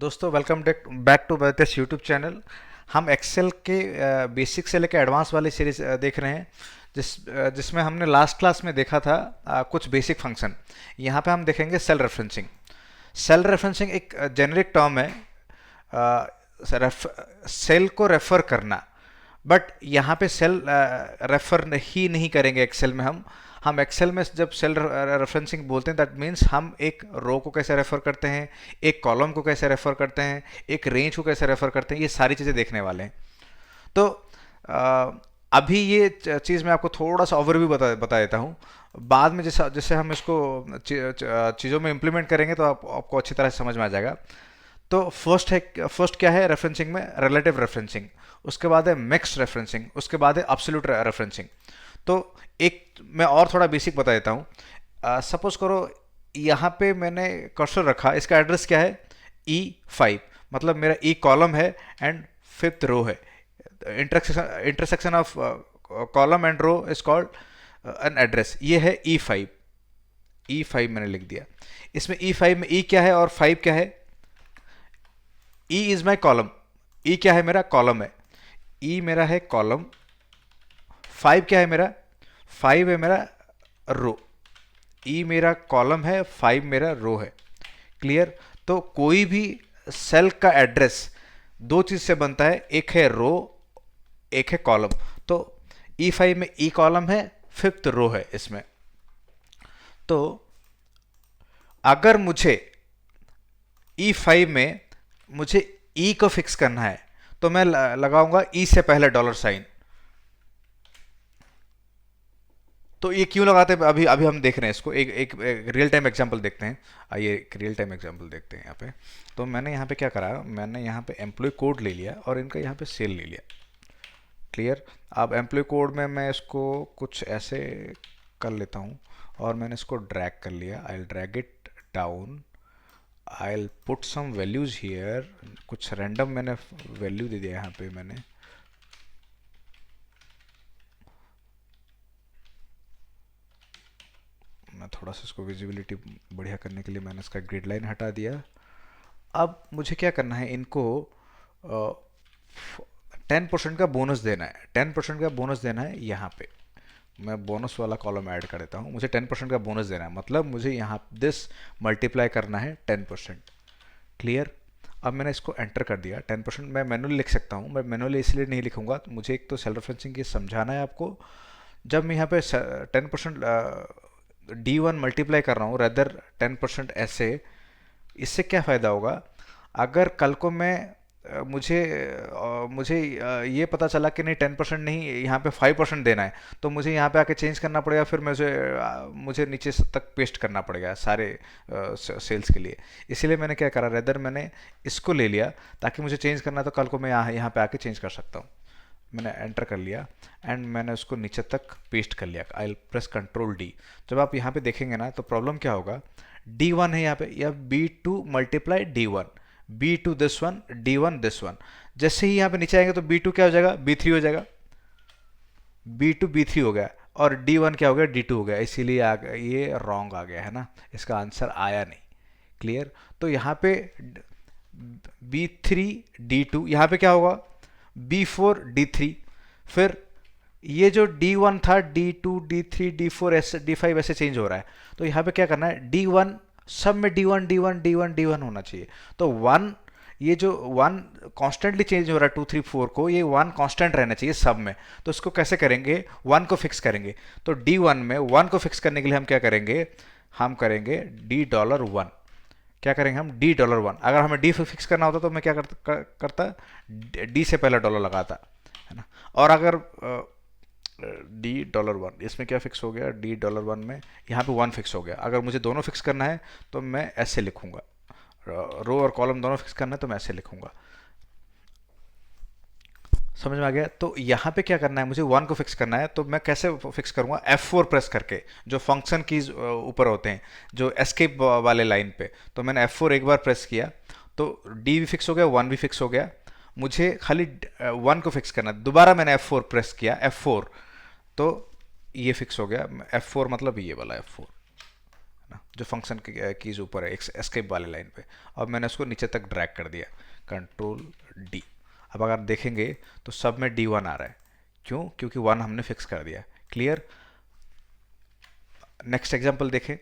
दोस्तों welcome back to this YouTube channel. हम Excel के बेसिक से लेकर एडवांस वाली सीरीज देख रहे हैं जिसमें हमने लास्ट क्लास में देखा था कुछ बेसिक फंक्शन। यहाँ पे हम देखेंगे सेल रेफरेंसिंग। सेल रेफरेंसिंग एक जेनरिक टर्म है सेल को रेफर करना, बट यहाँ पे सेल रेफर ही नहीं करेंगे एक्सेल में। हम एक्सेल में जब सेल रेफरेंसिंग बोलते हैं दैट मीन्स हम एक रो को कैसे रेफर करते हैं, एक कॉलम को कैसे रेफर करते हैं, एक रेंज को कैसे रेफर करते हैं, ये सारी चीज़ें देखने वाले हैं। तो अभी ये चीज़ मैं आपको थोड़ा सा ओवरव्यू बता देता हूँ। बाद में जैसे जैसे हम इसको चीज़ों में इम्प्लीमेंट करेंगे तो आपको अच्छी तरह से समझ में आ जाएगा। तो फर्स्ट क्या है रेफरेंसिंग में? Relative referencing. उसके बाद है मिक्स्ड रेफरेंसिंग। उसके बाद है एब्सोल्यूट रेफरेंसिंग। तो एक मैं और थोड़ा बेसिक बता देता हूँ। सपोज करो यहाँ पे मैंने कर्सर रखा, इसका एड्रेस क्या है? E5, मतलब मेरा E कॉलम है एंड फिफ्थ रो है। Intersection of column and row is called an address. ये है E5। E5 मैंने लिख दिया। इसमें E5 में E क्या है और 5 क्या है? E is my column. E क्या है? मेरा कॉलम है। E मेरा है कॉलम। 5 क्या है मेरा? 5 है मेरा रो। E मेरा कॉलम है, 5 मेरा रो है। क्लियर? तो कोई भी सेल का एड्रेस दो चीज से बनता है, एक है रो, एक है कॉलम। तो E5 में E कॉलम है, फिफ्थ रो है इसमें। तो अगर मुझे E5 में मुझे E को फिक्स करना है तो मैं लगाऊंगा E से पहले $। तो ये क्यों लगाते हैं अभी अभी हम देख रहे हैं इसको। एक रियल टाइम एग्जांपल देखते हैं। आइए एक रियल टाइम एग्जांपल देखते हैं यहाँ पे। तो मैंने यहाँ पे क्या करा, मैंने यहाँ पे एम्प्लॉय कोड ले लिया और इनका यहाँ पे सेल ले लिया। क्लियर? अब एम्प्लॉय कोड में मैं इसको कुछ ऐसे कर लेता हूँ और मैंने इसको ड्रैग कर लिया। I will drag it down. I will put some values here. कुछ रैंडम मैंने वैल्यू दे दिया यहाँ पे मैंने। मैं थोड़ा सा इसको विजिबिलिटी बढ़िया करने के लिए मैंने इसका ग्रिड लाइन हटा दिया। अब मुझे क्या करना है, इनको 10% का बोनस देना है। 10% का बोनस देना है। यहाँ पे मैं बोनस वाला कॉलम ऐड कर देता हूँ। मुझे 10% का बोनस देना है, मतलब मुझे यहाँ दिस मल्टीप्लाई करना है 10%। क्लियर? अब मैंने इसको एंटर कर दिया। 10% मैं मैनुअली लिख सकता हूँ। मैं मैनुअली इसलिए नहीं लिखूंगा, तो मुझे एक तो सेल्फ रेफरेंसिंग ये समझाना है आपको। जब मैं यहाँ पे 10% D1 मल्टीप्लाई कर रहा हूँ रेदर 10% ऐसे, इससे क्या फ़ायदा होगा? अगर कल को मैं मुझे ये पता चला कि नहीं 10% नहीं, यहाँ पे 5% देना है, तो मुझे यहाँ पे आके चेंज करना पड़ेगा। फिर मुझे नीचे तक पेस्ट करना पड़ेगा सारे सेल्स के लिए। इसीलिए मैंने क्या करा, रेदर मैंने इसको ले लिया ताकि मुझे चेंज करना तो कल को मैं यहाँ पे आके चेंज कर सकता हूँ। मैंने एंटर कर लिया एंड मैंने उसको नीचे तक पेस्ट कर लिया। आई प्रेस कंट्रोल डी। जब आप यहाँ पे देखेंगे ना तो प्रॉब्लम क्या होगा, D1 है यहाँ पे, या B2 multiply D1, B2 this one, D1 this one. जैसे ही यहाँ पे नीचे आएंगे तो B2 क्या हो जाएगा? B3 हो जाएगा। B2 B3 हो गया और D1 क्या हो गया? D2 हो गया। इसीलिए ये रॉन्ग आ गया है ना, इसका आंसर आया नहीं। क्लियर? तो यहाँ पे B3 D2, यहाँ पे क्या होगा? B4 D3। फिर ये जो D1 था D2 D3 D4 ऐसे D5 ऐसे चेंज हो रहा है। तो यहाँ पे क्या करना है, D1 सब में D1 D1 D1 D1 होना चाहिए। तो 1, ये जो 1 कॉन्स्टेंटली चेंज हो रहा है 2 3 4 को, ये 1 कांस्टेंट रहना चाहिए सब में। तो इसको कैसे करेंगे? 1 को फिक्स करेंगे। तो D1 में 1 को फिक्स करने के लिए हम क्या करेंगे? हम करेंगे $1। क्या करेंगे हम? $1। अगर हमें डी फिक्स करना होता तो मैं क्या करता? डी से पहले डॉलर लगाता, है ना। और अगर $1 इसमें क्या फिक्स हो गया? $1 में यहाँ पे 1 फिक्स हो गया। अगर मुझे दोनों फिक्स करना है तो मैं ऐसे लिखूंगा, रो और कॉलम दोनों फिक्स करना है तो मैं ऐसे लिखूंगा। समझ में आ गया? तो यहाँ पे क्या करना है, मुझे 1 को फिक्स करना है। तो मैं कैसे फिक्स करूँगा? F4 प्रेस करके, जो फंक्शन कीज ऊपर होते हैं, जो एस्केप वाले लाइन पे। तो मैंने F4 एक बार प्रेस किया तो D भी फिक्स हो गया, 1 भी फिक्स हो गया। मुझे खाली 1 को फिक्स करना है। दोबारा मैंने F4 प्रेस किया, F4, तो ये फिक्स हो गया। F4 मतलब ये वाला F4, देना जो फंक्शन कीज ऊपर है एस्केप वाले लाइन पे, और मैंने उसको नीचे तक ड्रैग कर दिया, कंट्रोल डी। अब अगर देखेंगे तो सब में D1 आ रहा है, क्यों? क्योंकि 1 हमने फिक्स कर दिया। क्लियर? नेक्स्ट एग्जाम्पल देखें।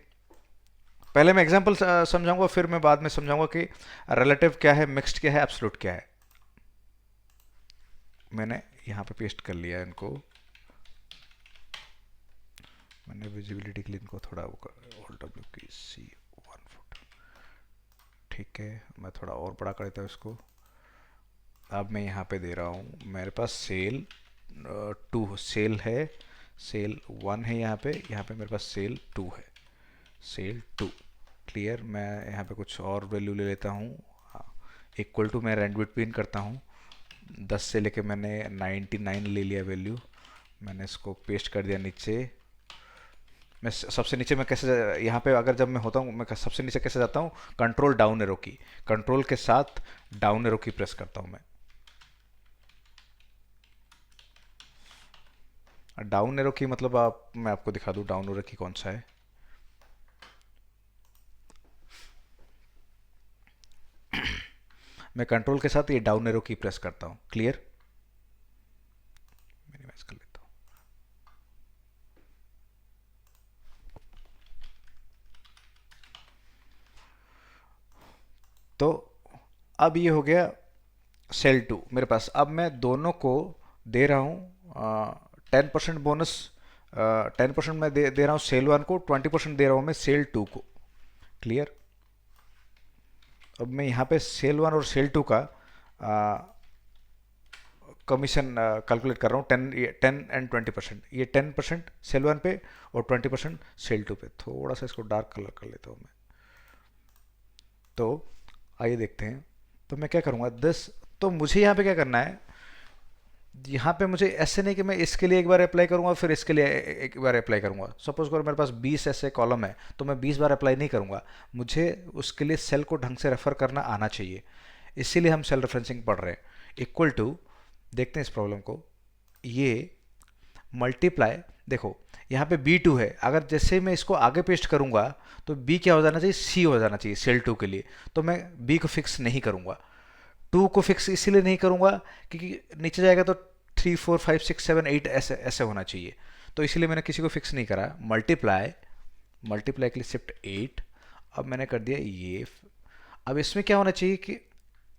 पहले मैं एग्जाम्पल समझाऊंगा, फिर मैं बाद में समझाऊंगा कि रिलेटिव क्या है, मिक्स्ड क्या है, एब्सोल्यूट क्या है। मैंने यहाँ पे पेस्ट कर लिया इनको, मैंने विजिबिलिटी के लिए इनको थोड़ा Alt+C1 फुट, ठीक है। मैं थोड़ा और बड़ा कर देता हूँ इसको। अब मैं यहाँ पे दे रहा हूँ, मेरे पास सेल 2 सेल है, सेल 1 है यहाँ पे मेरे पास सेल 2 है, सेल 2। क्लियर? मैं यहाँ पे कुछ और वैल्यू ले लेता हूँ, इक्वल टू मैं रेंड बिटवीन करता हूँ, 10 से लेके मैंने 99 ले लिया वैल्यू, मैंने इसको पेस्ट कर दिया नीचे। मैं सबसे नीचे मैं कैसे यहाँ पे अगर जब मैं होता हूँ मैं सबसे नीचे कैसे जाता हूँ, कंट्रोल डाउन एरो की, कंट्रोल के साथ डाउन एरो की प्रेस करता हूँ मैं। डाउन एरो की मतलब मैं आपको दिखा दूँ डाउन एरो की कौन सा है। मैं कंट्रोल के साथ ये डाउन एरो की प्रेस करता हूँ। क्लियर? मिनिमाइज कर लेता हूँ। तो अब ये हो गया सेल 2 मेरे पास। अब मैं दोनों को दे रहा हूँ 10% बोनस, 10% मैं दे रहा हूँ सेल 1 को, 20% दे रहा हूँ मैं सेल 2 को। क्लियर? अब मैं यहाँ पे सेल 1 और सेल 2 का कमीशन कैलकुलेट कर रहा हूँ, 10 एंड 20%। ये 10% सेल 1 पे और 20% सेल 2 पे। थोड़ा सा इसको डार्क कलर कर लेता हूँ मैं। तो आइए देखते हैं। तो मैं क्या करूँगा, दिस, तो मुझे यहाँ पे क्या करना है, यहाँ पे मुझे ऐसे नहीं कि मैं इसके लिए एक बार अप्लाई करूँगा फिर इसके लिए एक बार अप्लाई करूँगा। सपोज करो मेरे पास 20 ऐसे कॉलम है, तो मैं 20 बार अप्लाई नहीं करूँगा, मुझे उसके लिए सेल को ढंग से रेफर करना आना चाहिए। इसीलिए हम सेल रेफरेंसिंग पढ़ रहे हैं। इक्वल टू, देखते हैं इस प्रॉब्लम को, ये मल्टीप्लाई, देखो यहाँ पे B2 है, अगर जैसे मैं इसको आगे पेस्ट करूँगा तो B क्या हो जाना चाहिए, C हो जाना चाहिए सेल 2 के लिए। तो मैं B को फिक्स नहीं करूँगा, 2 को फिक्स इसीलिए नहीं करूँगा क्योंकि नीचे जाएगा तो 3 4 5 6 7 8 ऐसे ऐसे होना चाहिए, तो इसीलिए मैंने किसी को फिक्स नहीं करा। मल्टीप्लाई, मल्टीप्लाई के लिए शिफ्ट 8, अब मैंने कर दिया ये। अब इसमें क्या होना चाहिए कि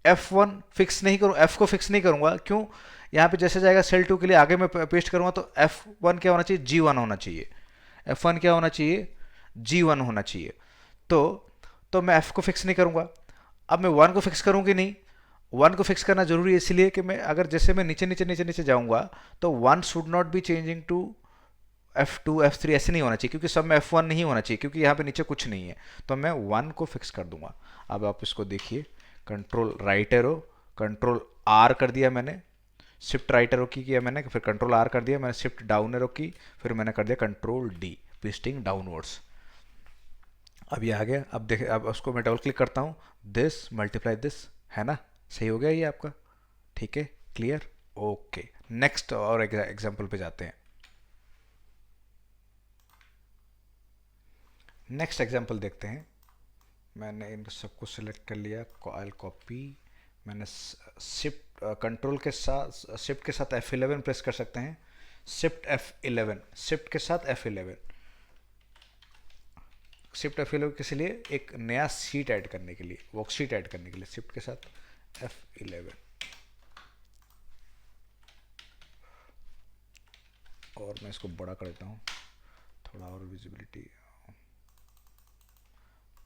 F1 फिक्स नहीं करूँ, F को फिक्स नहीं करूँगा, क्यों? यहाँ पे जैसे जाएगा सेल 2 के लिए आगे मैं पेस्ट करूँगा तो F1 क्या होना चाहिए, G1 होना चाहिए। F1 क्या होना चाहिए, G1 होना चाहिए। तो मैं F को फिक्स नहीं करूँगा। अब मैं 1 को फिक्स करूँ कि नहीं, 1 को फिक्स करना जरूरी है, इसलिए कि मैं अगर जैसे मैं नीचे नीचे नीचे नीचे जाऊँगा तो 1 should not be changing to F2 F3 ऐसे नहीं होना चाहिए, क्योंकि सब में F1 नहीं होना चाहिए, क्योंकि यहाँ पे नीचे कुछ नहीं है। तो मैं 1 को फिक्स कर दूंगा। अब आप इसको देखिए, control right arrow, control R कर दिया मैंने, शिफ्ट राइट एरो की किया मैंने, फिर कंट्रोल R कर दिया मैंने, शिफ्ट डाउन एरो की, फिर मैंने कर दिया कंट्रोल D, पेस्टिंग डाउनवर्ड्स। अब ये आ गया। अब देखे, अब उसको मैं डबल क्लिक करता हूँ, दिस मल्टीप्लाई दिस, है ना, सही हो गया ये आपका। ठीक है, क्लियर? ओके, नेक्स्ट और एग्जाम्पल पे जाते हैं। नेक्स्ट एग्जाम्पल देखते हैं। मैंने इन सबको सिलेक्ट कर लिया, कॉल कॉपी, मैंने शिफ्ट कंट्रोल के साथ, शिफ्ट के साथ F11 प्रेस कर सकते हैं, शिफ्ट F11, शिफ्ट के साथ F11, शिफ्ट F11 के लिए एक नया सीट ऐड करने के लिए, वर्कशीट ऐड करने के लिए शिफ्ट के साथ F11। और मैं इसको बड़ा कर देता हूँ, थोड़ा और विजिबिलिटी,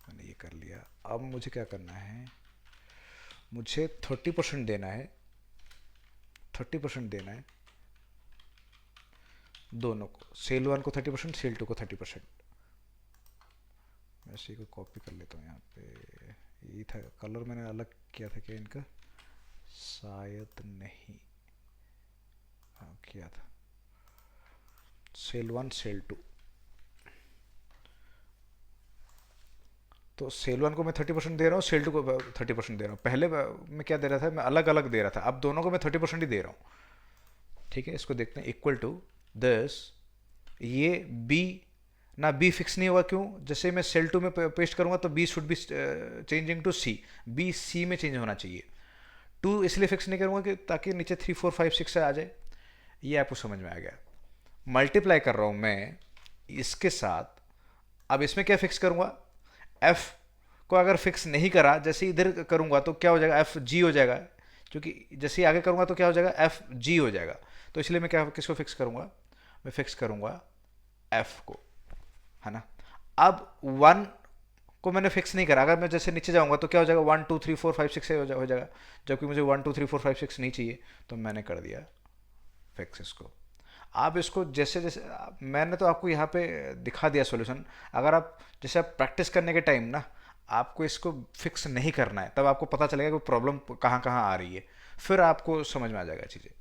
मैंने ये कर लिया। अब मुझे क्या करना है, मुझे 30% देना है, 30% देना है दोनों को, सेल 1 को 30%, सेल 2 को 30%। मैं इसी को कॉपी कर लेता हूँ। यहाँ पे ये था, कलर मैंने अलग किया था क्या इनका, शायद नहीं, हाँ किया था, सेल 1 सेल 2। तो सेल 1 को मैं 30% दे रहा हूँ, सेल 2 को 30% दे रहा हूँ। पहले मैं क्या दे रहा था, मैं अलग अलग दे रहा था, अब दोनों को मैं 30% ही दे रहा हूँ। ठीक है, इसको देखते हैं। इक्वल टू दिस, ये बी ना बी फिक्स नहीं होगा, क्यों? जैसे मैं सेल 2 में पेस्ट करूंगा तो B should be changing to C, B C में चेंज होना चाहिए। 2 इसलिए फिक्स नहीं करूंगा कि ताकि नीचे 3 4 5 6 से आ जाए। ये आपको समझ में आ गया। मल्टीप्लाई कर रहा हूं मैं इसके साथ। अब इसमें क्या फिक्स करूंगा? एफ को अगर फिक्स नहीं करा, जैसे इधर करूंगा तो क्या हो जाएगा? एफ जी हो जाएगा, क्योंकि जैसे आगे करूंगा तो क्या हो जाएगा? एफ जी हो जाएगा। तो इसलिए मैं क्या किसको फिक्स करूंगा? मैं फिक्स करूंगा एफ को, है ना। अब 1 को मैंने फिक्स नहीं करा, अगर मैं जैसे नीचे जाऊंगा तो क्या हो जाएगा? 1 2 3 4 5 6 हो जाएगा, जबकि मुझे 1 2 3 4 5 6 नहीं चाहिए, तो मैंने कर दिया फिक्स इसको। आप इसको जैसे जैसे मैंने तो आपको यहाँ पे दिखा दिया सॉल्यूशन। अगर आप जैसे आप प्रैक्टिस करने के टाइम ना आपको इसको फिक्स नहीं करना है, तब आपको पता चलेगा कि प्रॉब्लम कहाँ कहाँ आ रही है, फिर आपको समझ में आ जाएगा चीज़ें।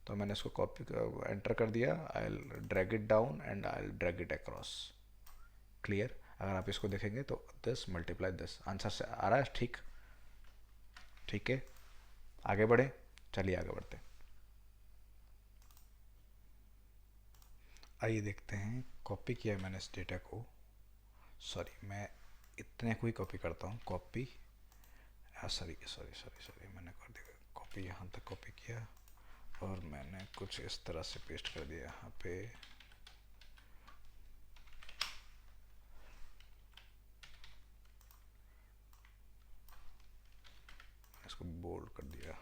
तो मैंने इसको कॉपी एंटर कर दिया, I drag it down and I drag it across. Clear? अगर आप इसको देखेंगे तो 10 मल्टीप्लाई 10 आंसर से आ रहा है। ठीक, ठीक है, आगे बढ़े। चलिए आगे बढ़ते हैं। आइए देखते हैं। कॉपी किया है मैंने इस डेटा को, सॉरी मैं इतने को ही कॉपी करता हूँ। Copy, sorry sorry sorry sorry, मैंने कर दिया कॉपी, यहाँ तक कॉपी किया और मैंने कुछ इस तरह से पेस्ट कर दिया यहाँ पे। इसको बोल्ड कर दिया।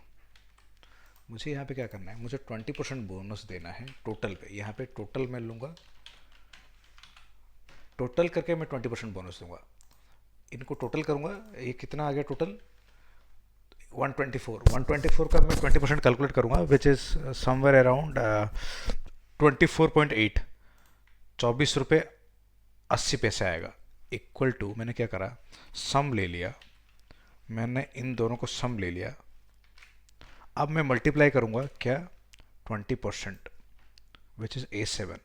मुझे यहाँ पे क्या करना है? मुझे 20% बोनस देना है टोटल पे। यहाँ पे टोटल मैं लूँगा, टोटल करके मैं 20% बोनस दूंगा। इनको टोटल करूँगा, ये कितना आ गया टोटल? 124। 124 का मैं 20% कैलकुलेट करूँगा, विच इज़ समवेयर अराउंड 24.8, 24 रुपये 80 पैसे आएगा। इक्वल टू, मैंने क्या करा, सम ले लिया, मैंने इन दोनों को सम ले लिया। अब मैं मल्टीप्लाई करूँगा क्या? 20%, विच इज़ A7।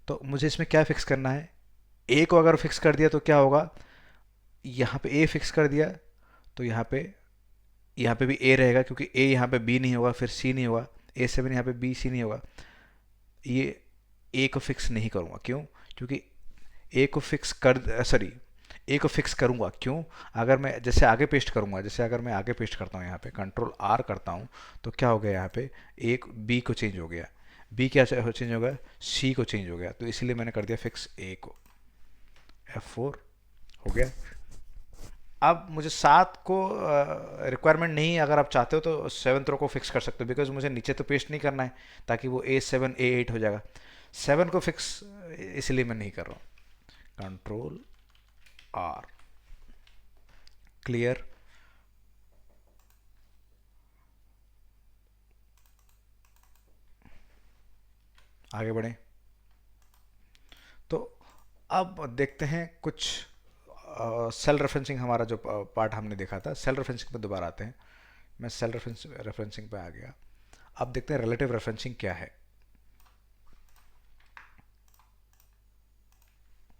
तो मुझे इसमें क्या फिक्स करना है? ए को अगर फिक्स कर दिया तो क्या होगा? यहाँ पे ए फिक्स कर दिया तो यहाँ पे भी ए रहेगा, क्योंकि ए यहाँ पे बी नहीं होगा, फिर सी नहीं होगा, A7 यहाँ पे बी सी नहीं होगा। ये ए को फिक्स नहीं करूँगा, क्यों? क्योंकि ए को फिक्स कर, सॉरी, ए को फिक्स करूँगा क्यों? अगर मैं जैसे आगे पेस्ट करूँगा, जैसे अगर मैं आगे पेस्ट करता हूँ यहाँ पे कंट्रोल आर करता हूँ, तो क्या हो गया? यहाँ पे एक बी को चेंज हो गया, बी क्या चेंज हो गया? सी को चेंज हो गया। तो इसलिए मैंने कर दिया फिक्स ए को। F4 हो गया। अब मुझे 7 को रिक्वायरमेंट नहीं, अगर आप चाहते हो तो 7th रो को फिक्स कर सकते हो, बिकॉज मुझे नीचे तो पेस्ट नहीं करना है, ताकि वो A7 A8 हो जाएगा। 7 को फिक्स इसलिए मैं नहीं कर रहा हूँ। Control R. क्लियर? आगे बढ़ें। तो अब देखते हैं कुछ सेल रेफरेंसिंग, हमारा जो पार्ट हमने देखा था, सेल रेफरेंसिंग पे दोबारा आते हैं। मैं सेल रेफरेंसिंग पे आ गया। अब देखते हैं रिलेटिव रेफरेंसिंग क्या है।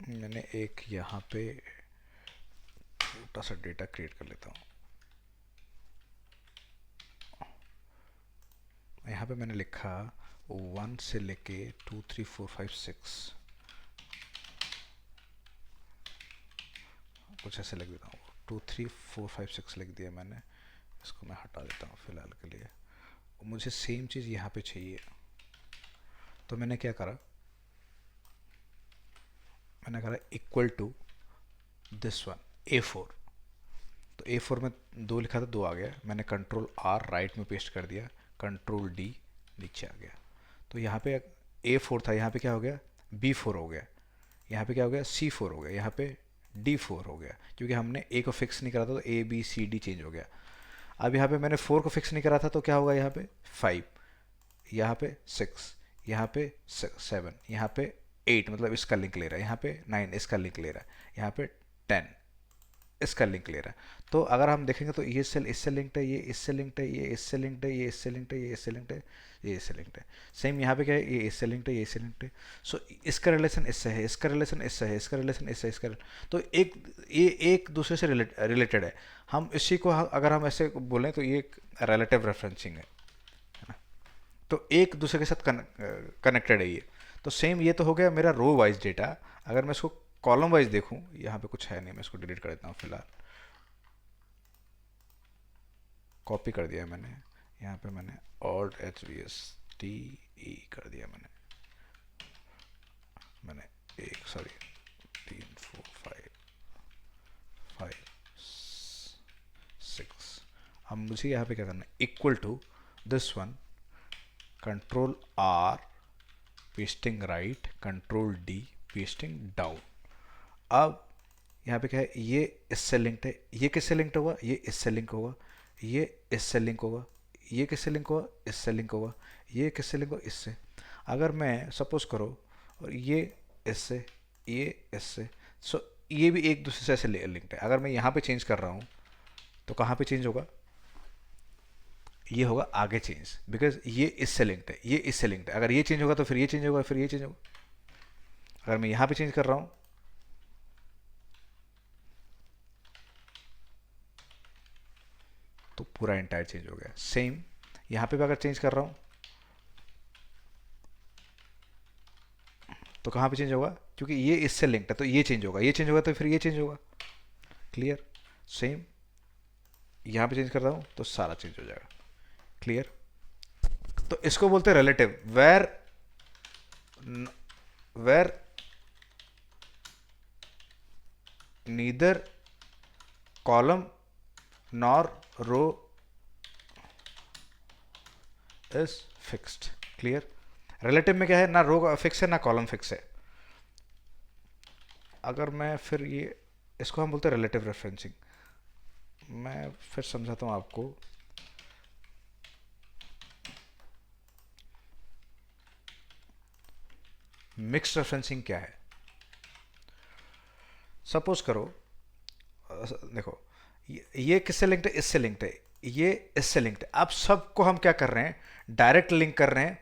मैंने एक यहाँ पे छोटा सा डेटा क्रिएट कर लेता हूँ। यहाँ पे मैंने लिखा 1 से लेके 2 3 4 5 6, कुछ ऐसे लिख देता हूँ। 2 3 4 5 6 लिख दिया मैंने। इसको मैं हटा देता हूँ फिलहाल के लिए। मुझे सेम चीज़ यहाँ पे चाहिए, तो मैंने क्या करा? मैंने करा equal to this one A4। तो A4 में 2 लिखा था, 2 आ गया। मैंने कंट्रोल आर राइट में पेस्ट कर दिया, कंट्रोल डी नीचे आ गया। तो यहाँ पे A4 था, यहाँ पे क्या हो गया? B4 हो गया। यहाँ पे क्या हो गया? C4 हो गया। यहाँ पे D4 हो गया, क्योंकि हमने A को फिक्स नहीं करा था, तो ABCD चेंज हो गया। अब यहाँ पे मैंने 4 को फिक्स नहीं करा था, तो क्या होगा? यहाँ पे 5, यहाँ पे 6, यहाँ पे 7, यहाँ पे 8, मतलब इसका लिंक ले रहा है, यहाँ पे 9 इसका लिंक ले रहा है, यहाँ पे 10 इसका लिंक ले रहा है। तो अगर हम देखेंगे तो ये सेल इससे लिंक्ड है, ये इससे लिंक्ड है, ये इससे लिंक्ड है, ये इससे लिंक्ड है, ये इससे लिंक्ड है, ये इससे लिंक्ड है। सेम यहाँ पे क्या है? ये इससे लिंक्ड है, ये इससे लिंक्ड है। सो इसका रिलेशन इससे है, इसका रिलेशन इससे है, इसका रिलेशन इससे, इसका तो ये एक दूसरे से रिलेटेड है। हम इसी को अगर हम ऐसे बोलें तो ये एक रिलेटिव रेफरेंसिंग है ना। तो एक दूसरे के साथ कनेक्टेड है ये। तो सेम ये तो हो गया मेरा रो वाइज डेटा। अगर मैं इसको कॉलम वाइज देखूं, यहाँ पे कुछ है नहीं, मैं इसको डिलीट कर देता हूँ फिलहाल। कॉपी कर दिया मैंने, यहाँ पे मैंने alt H V S T E कर दिया मैंने एक, सॉरी, 3 4 5 5 6। अब मुझे यहाँ पे क्या करना है, equal to this one, control R pasting right, control D pasting down. अब यहाँ पे क्या है, ये इससे लिंक्ड है, ये किससे लिंक्ड होगा, ये इससे लिंक होगा, ये इससे लिंक होगा, ये किससे लिंक होगा, इससे लिंक होगा, ये किससे लिंक होगा, इससे। अगर मैं सपोज करो, और ये इससे, ये इससे, सो ये भी एक दूसरे से ऐसे लिंक्ड है। अगर मैं यहाँ पे चेंज कर रहा हूँ तो कहाँ पे चेंज होगा, ये होगा आगे चेंज, बिकॉज ये इससे लिंक्ड है, ये इससे लिंक्ड है। अगर ये चेंज होगा तो फिर ये चेंज होगा, फिर ये चेंज होगा। अगर मैं यहाँ पे चेंज कर रहा हूँ तो पूरा एंटायर चेंज हो गया। सेम यहाँ पे भी अगर चेंज कर रहा हूँ तो कहाँ पे चेंज होगा, क्योंकि ये इससे लिंक्ड है तो ये चेंज होगा, ये चेंज होगा तो फिर ये चेंज होगा। क्लियर। सेम यहाँ पे चेंज कर रहा हूँ तो सारा चेंज हो जाएगा। क्लियर। तो इसको बोलते हैं relative, where where neither column nor row is fixed. Clear. Relative में क्या है, ना रो फिक्स है ना कॉलम फिक्स है। अगर मैं फिर ये, इसको हम बोलते हैं रिलेटिव रेफरेंसिंग। मैं फिर समझाता हूँ आपको। मिक्स्ड रेफरेंसिंग क्या है, सपोज करो, देखो ये किससे लिंक्ड है, इससे लिंक्ड है, ये इससे लिंक्ड है। अब सबको हम क्या कर रहे हैं, डायरेक्ट लिंक कर रहे हैं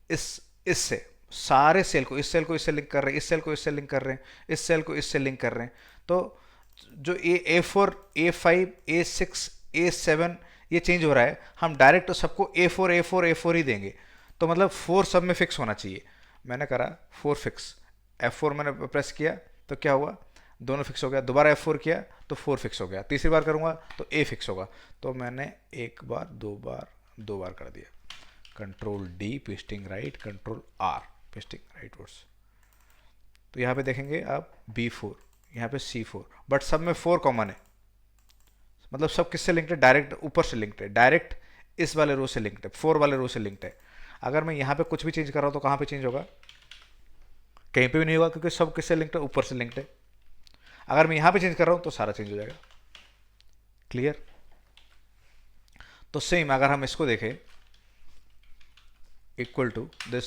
इससे, सारे सेल को, इस सेल को इससे लिंक कर रहे हैं, इस सेल को इससे लिंक कर रहे हैं, इस सेल को इससे लिंक कर रहे हैं। तो जो A4 A5 A6 A7 ये चेंज हो रहा है, हम डायरेक्ट तो सबको A4 A4 A4 ही देंगे। तो मतलब 4 सब में फिक्स होना चाहिए। मैंने करा 4 फिक्स, F4 मैंने प्रेस किया तो क्या हुआ, दोनों फिक्स हो गया। दोबारा F4 किया तो 4 फिक्स हो गया। तीसरी बार करूंगा तो A फिक्स होगा। तो मैंने एक बार, दो बार कर दिया। Control D pasting right, control R pasting rightwards. तो यहाँ पे देखेंगे आप B4, यहाँ पे C4, बट सब में 4 कॉमन है। मतलब सब किससे लिंक्ड है, डायरेक्ट ऊपर से लिंक्ड है, डायरेक्ट इस वाले रो से लिंक्ड है, 4 वाले रो से लिंक्ड है। अगर मैं यहाँ पे कुछ भी चेंज कर रहा हूँ तो कहाँ पे चेंज होगा, कहीं पे भी नहीं होगा, क्योंकि सब किससे लिंक्ड है, ऊपर से लिंक्ड है। अगर मैं यहाँ पे चेंज कर रहा हूँ तो सारा चेंज हो जाएगा। क्लियर। तो सेम अगर हम इसको देखें, इक्वल टू दिस,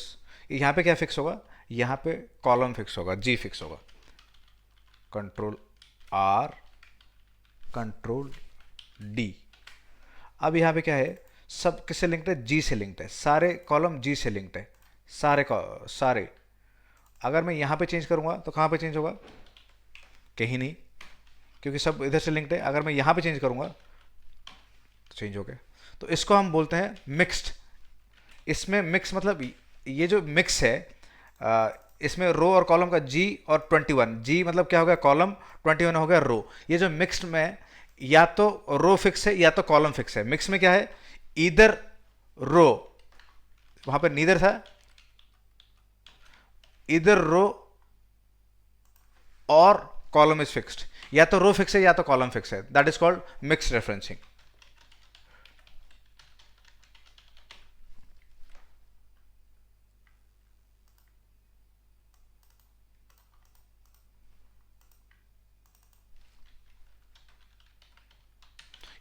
यहाँ पे क्या फिक्स होगा, यहाँ पे कॉलम फिक्स होगा, G फिक्स होगा, कंट्रोल आर कंट्रोल डी। अब यहाँ पे क्या है, सब किससे लिंक्ड है, G से लिंक्ड है, सारे कॉलम G से लिंक्ड है, सारे। अगर मैं यहाँ पे चेंज करूँगा तो कहाँ पे चेंज होगा, कहीं नहीं, क्योंकि सब इधर से लिंक्ड है। अगर मैं यहाँ पे चेंज करूँगा तो चेंज हो गया। तो इसको हम बोलते हैं मिक्स्ड। इसमें मिक्स मतलब ये जो मिक्स है, इसमें रो और कॉलम का G और 21, G मतलब क्या हो गया कॉलम, 21 हो गया रो। ये जो मिक्स्ड में या तो रो फिक्स है या तो कॉलम फिक्स है। मिक्स में क्या है, इधर रो, वहां पर नीदर था, इधर रो और कॉलम इज फिक्स्ड, या तो रो फिक्स है या तो कॉलम फिक्स है। That is called mixed referencing.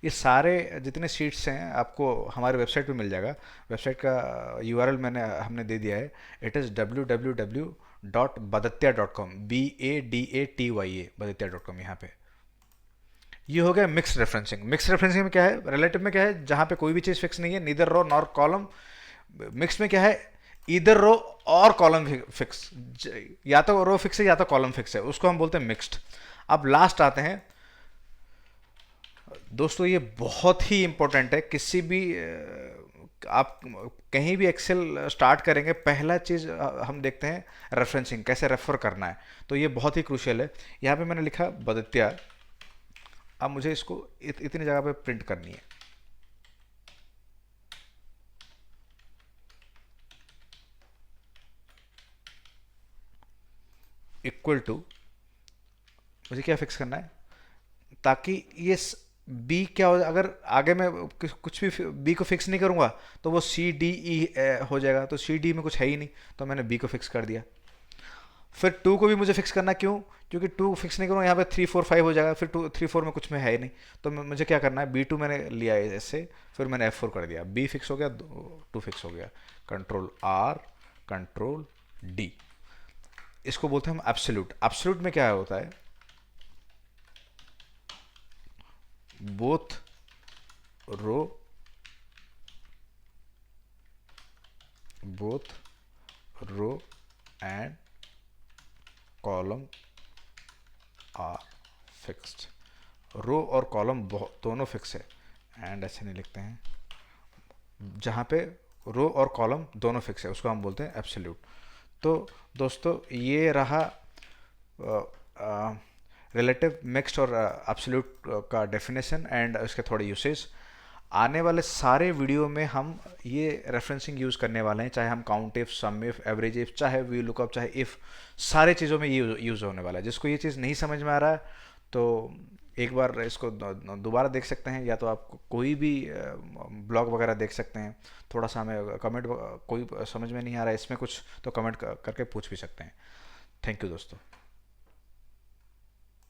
ये सारे जितने शीट्स हैं आपको हमारे वेबसाइट पे मिल जाएगा। वेबसाइट का यूआरएल हमने दे दिया है। It is www.badatia.com, BADATYA, badatia.com। यहाँ पे ये हो गया मिक्स रेफरेंसिंग। मिक्स रेफरेंसिंग में क्या है, रिलेटिव में क्या है, जहाँ पे कोई भी चीज़ फिक्स नहीं है, नीदर रो नॉर कॉलम। मिक्स में क्या है, इधर रो और कॉलम फिक्स, या तो रो फिक्स है या तो कॉलम फिक्स है, उसको हम बोलते हैं मिक्स्ड। अब लास्ट आते हैं दोस्तों, ये बहुत ही इंपॉर्टेंट है। किसी भी आप कहीं भी एक्सेल स्टार्ट करेंगे, पहला चीज़ हम देखते हैं रेफरेंसिंग, कैसे रेफर करना है। तो ये बहुत ही क्रूशियल है। यहाँ पे मैंने लिखा बदत्या, अब मुझे इसको इतनी जगह पे प्रिंट करनी है। इक्वल टू, मुझे क्या फिक्स करना है, ताकि ये बी क्या हो, अगर आगे मैं कुछ भी बी को फिक्स नहीं करूंगा तो वो सी डी ई हो जाएगा, तो सी डी में कुछ है ही नहीं, तो मैंने बी को फिक्स कर दिया। फिर टू को भी मुझे फिक्स करना, क्यों, क्योंकि टू फिक्स नहीं करूँगा यहाँ पे 3 4 5 हो जाएगा, फिर 2 3 4 में कुछ में है ही नहीं। तो मुझे क्या करना है, B2 मैंने लिया है ऐसे, फिर मैंने F4 कर दिया, B फिक्स हो गया, 2 फिक्स हो गया, कंट्रोल R, कंट्रोल D। इसको बोलते हैं हम एब्सोल्यूट। एब्सोल्यूट में क्या होता है, both row, both row and column are fixed. Row और कॉलम दोनों फिक्स है, एंड ऐसे नहीं लिखते हैं, जहाँ पे रो और कॉलम दोनों फिक्स है उसको हम बोलते हैं एब्सोल्यूट। तो दोस्तों ये रहा रिलेटिव, मिक्स्ड और एब्सोल्यूट का डेफिनेशन एंड इसके थोड़े यूसेज। आने वाले सारे वीडियो में हम ये रेफरेंसिंग यूज़ करने वाले हैं, चाहे हम count if, sum if, average if, चाहे वी लुकअप, चाहे इफ, सारे चीज़ों में ये यूज़ होने वाला है। जिसको ये चीज़ नहीं समझ में आ रहा है तो एक बार इसको दोबारा देख सकते हैं, या तो आप कोई भी ब्लॉग वगैरह देख सकते हैं। थोड़ा सा हमें कमेंट, कोई समझ में नहीं आ रहा है इसमें कुछ, तो कमेंट करके पूछ भी सकते हैं। थैंक यू दोस्तों।